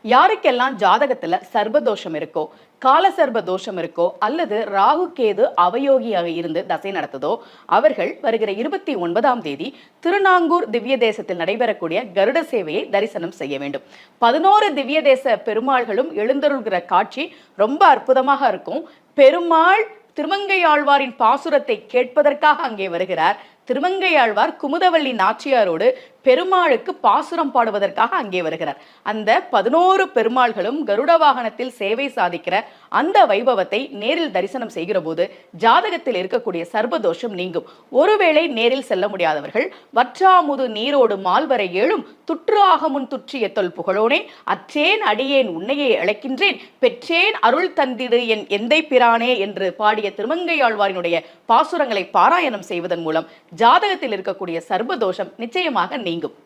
யாருக்கெல்லாம் ஜாதகத்துல சர்பதோஷம் இருக்கோ, கால சர்ப தோஷம் இருக்கோ, அல்லது ராகு கேது அவயோகியாக இருந்து தசை நடத்துதோ, அவர்கள் வருகிற 29ஆம் தேதி திருநாங்கூர் திவ்ய தேசத்தில் நடைபெறக்கூடிய கருட சேவையை தரிசனம் செய்ய வேண்டும். 11 திவ்ய தேச பெருமாள்களும் எழுந்தருள்கிற காட்சி ரொம்ப அற்புதமாக இருக்கும். பெருமாள் திருமங்கையாழ்வாரின் பாசுரத்தை கேட்பதற்காக அங்கே வருகிறார். திருமங்கையாழ்வார் குமுதவள்ளி நாச்சியாரோடு பெருமாளுக்கு பாசுரம் பாடுவதற்காக அங்கே வருகிறார். அந்த 11 பெருமாள்களும் கருட வாகனத்தில் சேவை சாதிக்கிற அந்த வைபவத்தை நேரில் தரிசனம் செய்கிற போது ஜாதகத்தில் இருக்கக்கூடிய சர்பதோஷம் நீங்கும். ஒருவேளை நேரில் செல்ல முடியாதவர்கள் வற்றாமுது நீரோடு மால்வரை ஏழும் துற்று ஆகமுன் துற்றிய தொல் புகழோனே அற்றேன் அடியேன் உன்னையே அழைக்கின்றேன் பெற்றேன் அருள் தந்திடு என் எந்தை பிரானே என்று பாடிய திருமங்கையாழ்வாரினுடைய பாசுரங்களை பாராயணம் செய்வதன் மூலம் ஜாதகத்தில் இருக்கக்கூடிய சர்பதோஷம் நிச்சயமாக நீங்கும்.